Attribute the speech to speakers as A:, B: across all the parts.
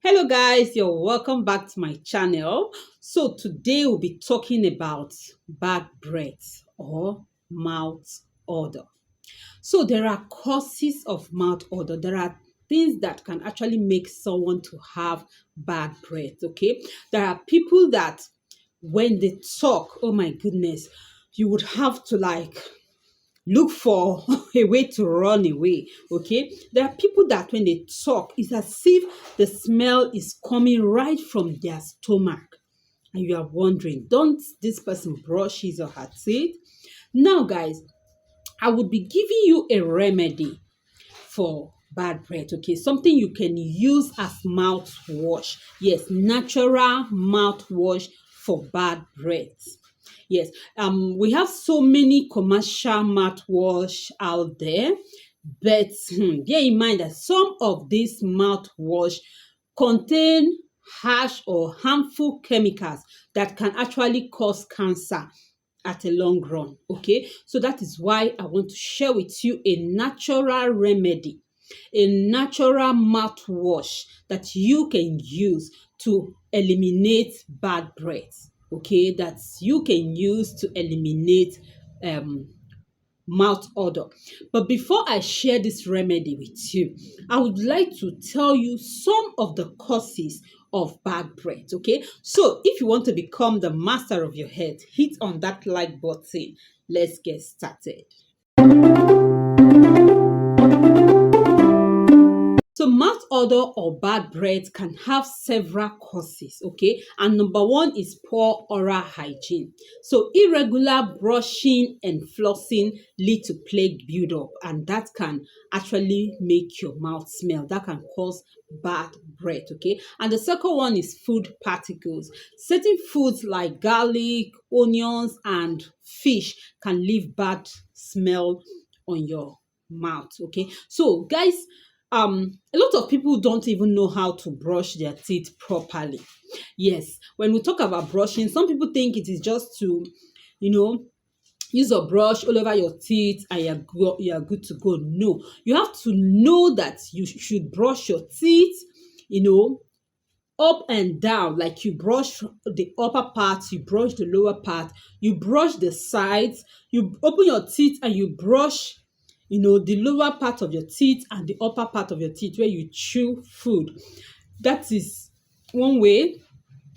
A: Hello guys, you're welcome back to my channel. So today we'll be talking about bad breath or mouth odor. So there are causes of mouth odor. There are things that can actually make someone to have bad breath, okay? There are people that when they talk, oh my goodness, you would have to look for a way to run away. Okay, there are people that when they talk, it's as if the smell is coming right from their stomach, and you are wondering, don't this person brush his or her teeth? Now guys, I would be giving you a remedy for bad breath. Okay, something you can use as mouthwash. Yes, natural mouthwash for bad breath. Yes, we have so many commercial mouthwash out there, but bear in mind that some of these mouthwash contain harsh or harmful chemicals that can actually cause cancer at a long run. Okay, so that is why I want to share with you a natural remedy, a natural mouthwash that you can use to eliminate bad breath. Okay, that you can use to eliminate um mouth odor. But before I share this remedy with you, I would like to tell you some of the causes of bad breath. Okay, so if you want to become the master of your head, hit on that like button. Let's get started. So mouth odor or bad breath can have several causes, okay? And number one is poor oral hygiene. So irregular brushing and flossing lead to plaque buildup, and that can actually make your mouth smell. That can cause bad breath, okay? And the second one is food particles. Certain foods like garlic, onions, and fish can leave bad smell on your mouth, okay? So guys, a lot of people don't even know how to brush their teeth properly. Yes, when we talk about brushing, some people think it is just to, you know, use a brush all over your teeth and you're good to go. No, you have to know that you should brush your teeth, you know, up and down. Like you brush the upper part, you brush the lower part, you brush the sides, you open your teeth and you brush, you know, the lower part of your teeth and the upper part of your teeth where you chew food. That is one way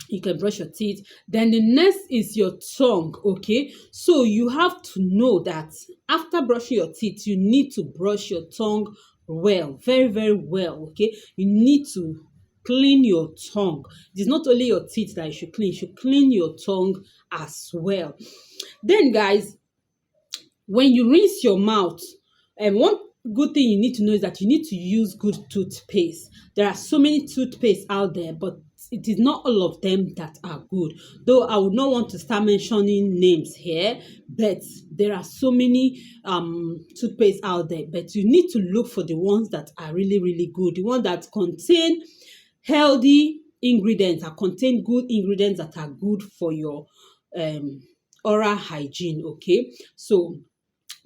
A: you can brush your teeth. Then the next is your tongue. Okay, so you have to know that after brushing your teeth, you need to brush your tongue well, very very well. Okay, you need to clean your tongue. It is not only your teeth that you should clean your tongue as well. Then guys, when you rinse your mouth, one good thing you need to know is that you need to use good toothpaste. There are so many toothpaste out there, but it is not all of them that are good. Though I would not want to start mentioning names here, but there are so many toothpaste out there. But you need to look for the ones that are really, really good, the ones that contain healthy ingredients, that contain good ingredients that are good for your oral hygiene. Okay, so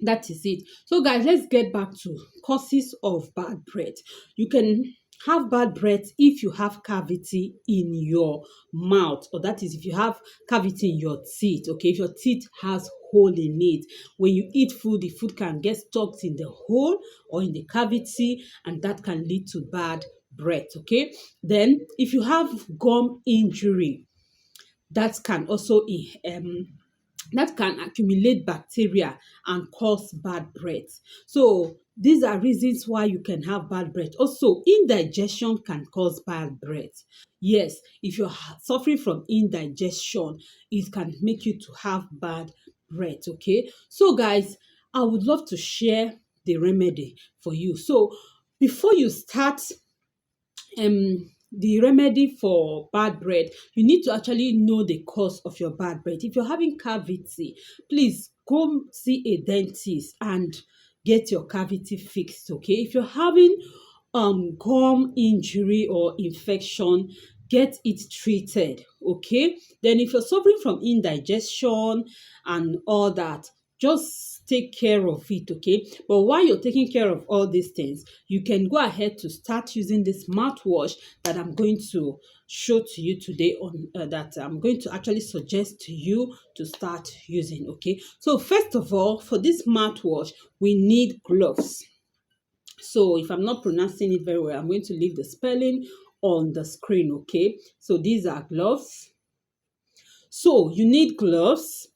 A: that is it. So guys, let's get back to causes of bad breath. You can have bad breath if you have cavity in your mouth, or that is if you have cavity in your teeth. Okay, if your teeth has hole in it, when you eat food, the food can get stuck in the hole or in the cavity, and that can lead to bad breath. Okay, then if you have gum injury, that can also that can accumulate bacteria and cause bad breath. So these are reasons why you can have bad breath. Also, indigestion can cause bad breath. Yes, if you're suffering from indigestion, it can make you to have bad breath. Okay, so guys, I would love to share the remedy for you. So before you start the remedy for bad breath, you need to actually know the cause of your bad breath. If you're having cavity, please go see a dentist and get your cavity fixed. Okay, if you're having gum injury or infection, get it treated. Okay, then if you're suffering from indigestion and all that, just take care of it, okay? But while you're taking care of all these things, you can go ahead to start using this mouthwash that I'm going to show to you today, on that I'm going to actually suggest to you to start using, okay? So first of all, for this mouthwash, we need gloves. So if I'm not pronouncing it very well, I'm going to leave the spelling on the screen, okay? So these are gloves. So you need gloves.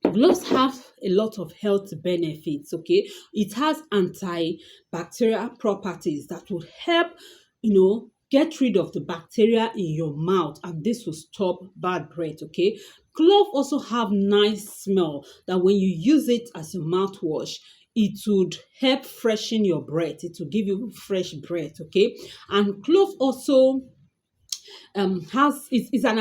A: Gloves have a lot of health benefits, okay? It has antibacterial properties that will help, get rid of the bacteria in your mouth, and this will stop bad breath, okay? Clove also have nice smell that when you use it as a mouthwash, it would help freshen your breath. It will give you fresh breath, okay? And clove also has is an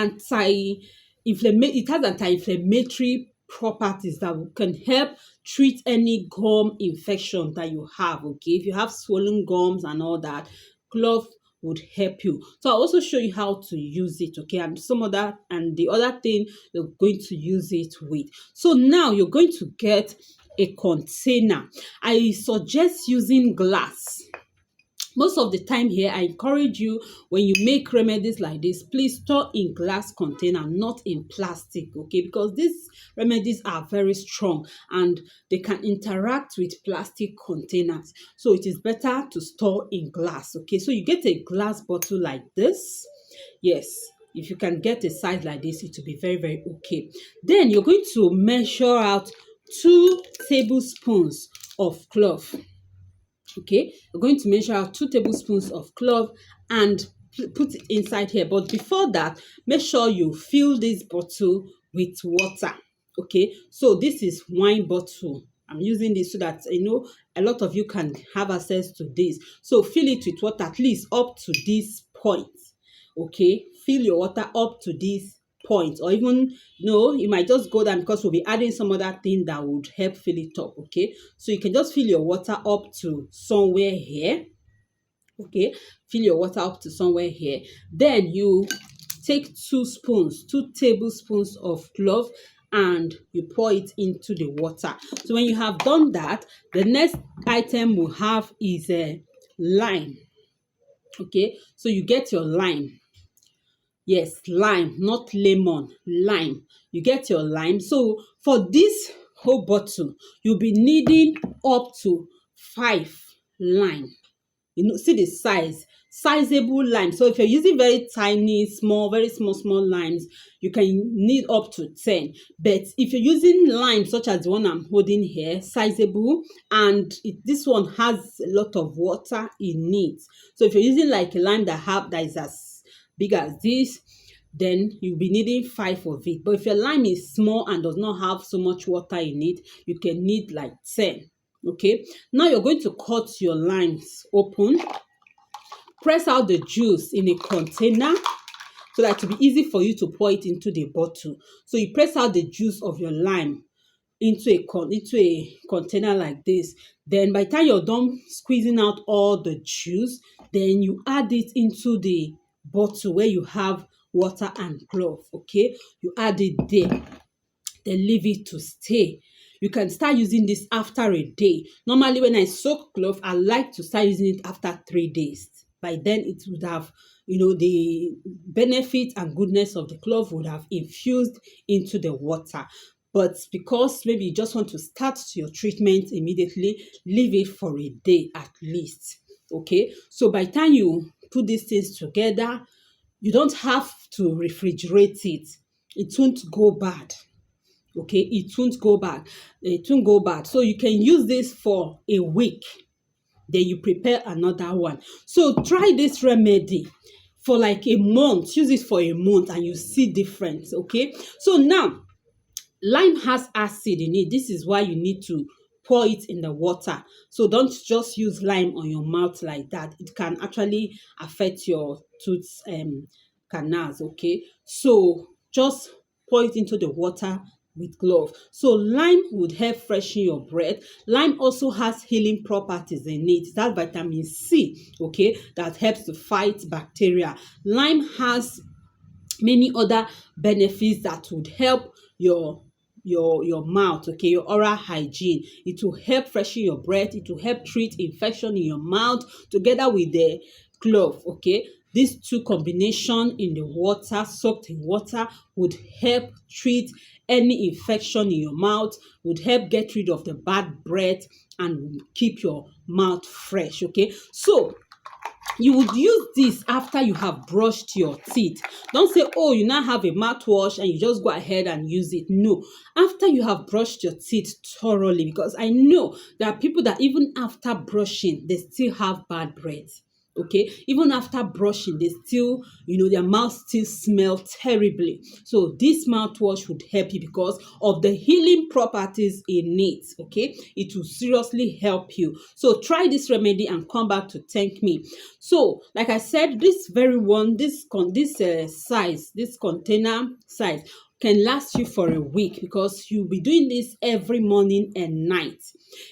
A: it has anti-inflammatory properties that can help treat any gum infection that you have, okay? If you have swollen gums and all that, clove would help you. So I'll also show you how to use it, okay? And the other thing you're going to use it with. So now you're going to get a container. I suggest using glass. Most of the time here, I encourage you, when you make remedies like this, please store in glass container, not in plastic, okay? Because these remedies are very strong and they can interact with plastic containers. So it is better to store in glass, okay? So you get a glass bottle like this. Yes, if you can get a size like this, it will be very, very okay. Then you're going to measure out 2 tablespoons of clove. Okay, we're going to measure out 2 tablespoons of clove and put it inside here. But before that, make sure you fill this bottle with water. Okay, so this is wine bottle. I'm using this so that a lot of you can have access to this. So fill it with water at least up to this point. Okay, fill your water up to this point, or even you might just go down, because we'll be adding some other thing that would help fill it up. Okay, so you can just fill your water up to somewhere here. Okay, fill your water up to somewhere here. Then you take 2 tablespoons of clove, and you pour it into the water. So when you have done that, the next item we'll have is a lime. Okay, so you get your lime. Yes, lime, not lemon, lime. You get your lime. So for this whole bottle, you'll be needing up to 5 lime. See the size, sizable lime. So if you're using very tiny, very small limes, you can need up to 10. But if you're using lime such as the one I'm holding here, sizable, and this one has a lot of water in it. So if you're using like a lime that is as big as this, then you'll be needing 5 of it. But if your lime is small and does not have so much water in it, you can need like 10. Okay, now you're going to cut your limes open, press out the juice in a container so that it will be easy for you to pour it into the bottle. So you press out the juice of your lime into a container like this. Then by the time you're done squeezing out all the juice, then you add it into the bottle where you have water and clove. Okay, you add it there, then leave it to stay. You can start using this after a day. Normally when I soak clove, I like to start using it after 3 days. By then it would have, the benefit and goodness of the clove would have infused into the water. But because maybe you just want to start your treatment immediately, leave it for a day at least. Okay, so by the time you put these things together, you don't have to refrigerate it. It won't go bad. Okay, it won't go bad. So you can use this for a week, then you prepare another one. So try this remedy for like a month. Use it for a month and you see difference. Okay, so now lime has acid in it. This is why you need to pour it in the water. So don't just use lime on your mouth like that. It can actually affect your tooth canals. Okay, so just pour it into the water with clove. So lime would help freshen your breath. Lime also has healing properties in it. That's vitamin C, okay, that helps to fight bacteria. Lime has many other benefits that would help your your mouth, okay, your oral hygiene. It will help freshen your breath. It will help treat infection in your mouth together with the clove, okay. These two combination in the water, soaked in water, would help treat any infection in your mouth, would help get rid of the bad breath, and keep your mouth fresh, okay. So you would use this after you have brushed your teeth. Don't say, oh, you now have a mouthwash and you just go ahead and use it. No, after you have brushed your teeth thoroughly, because I know there are people that even after brushing they still have bad breath. Okay, even after brushing they still, their mouth still smell terribly. So this mouthwash would help you because of the healing properties in it. Okay, it will seriously help you. So try this remedy and come back to thank me. So like I said, this very one, this size, this container size can last you for a week because you'll be doing this every morning and night.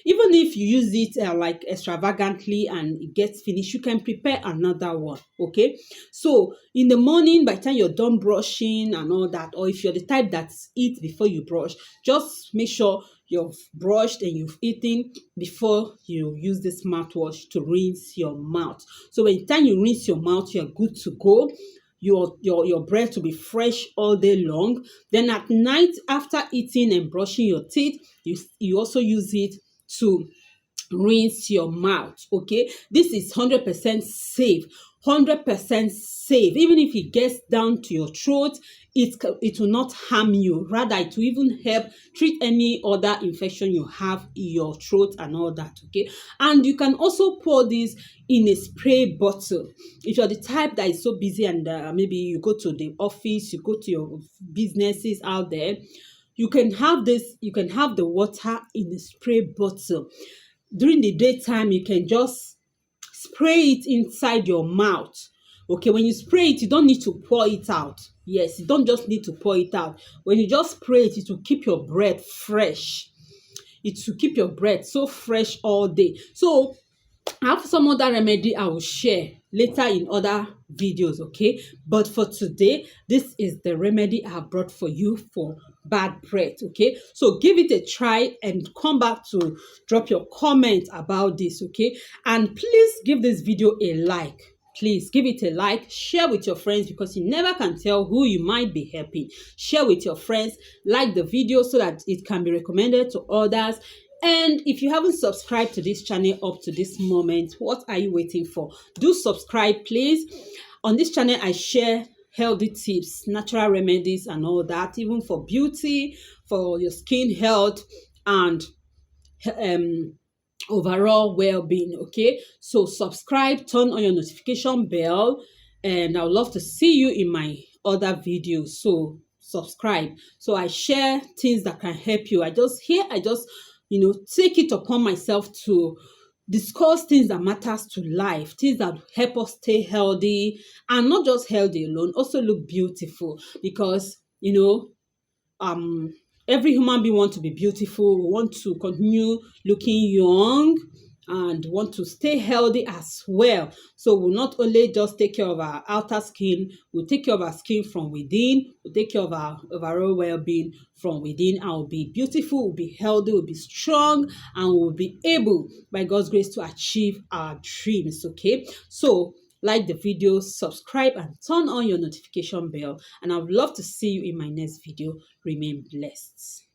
A: Even if you use it like extravagantly and it gets finished, you can prepare another one, okay. So in the morning, by the time you're done brushing and all that, or if you're the type that eats before you brush, just make sure you've brushed and you've eaten before you use this mouthwash to rinse your mouth. So by the time you rinse your mouth, you're good to go. Your breath will be fresh all day long. Then at night, after eating and brushing your teeth, you also use it to rinse your mouth, okay. This is 100% safe, 100% safe. Even if it gets down to your throat, it will not harm you. Rather, it will even help treat any other infection you have in your throat and all that, okay. And you can also pour this in a spray bottle. If you're the type that is so busy and maybe you go to the office, you go to your businesses out there, you can have the water in a spray bottle. During the daytime, you can just spray it inside your mouth. Okay, when you spray it, you don't need to pour it out. Yes, you don't just need to pour it out. When you just spray it, it will keep your breath fresh. It will keep your breath so fresh all day. So I have some other remedy I will share later in other videos, okay? But for today, this is the remedy I have brought for you for bad breath, okay? So give it a try and come back to drop your comment about this, okay? And please give this video a like. Please give it a like, share with your friends because you never can tell who you might be helping. Share with your friends, like the video so that it can be recommended to others. And if you haven't subscribed to this channel up to this moment, what are you waiting for? Do subscribe, please. On this channel, I share healthy tips, natural remedies and all that, even for beauty, for your skin health, and overall well-being, okay. So subscribe, turn on your notification bell, and I would love to see you in my other videos. So subscribe. So I share things that can help you. I just take it upon myself to discuss things that matters to life, things that help us stay healthy, and not just healthy alone, also look beautiful. Because um every human being want to be beautiful. We want to continue looking young and want to stay healthy as well. So we'll not only just take care of our outer skin, we'll take care of our skin from within, we'll take care of our overall well-being from within, and we'll be beautiful, we'll be healthy, we'll be strong, and we'll be able, by God's grace, to achieve our dreams, okay? So like the video, subscribe, and turn on your notification bell. And I would love to see you in my next video. Remain blessed.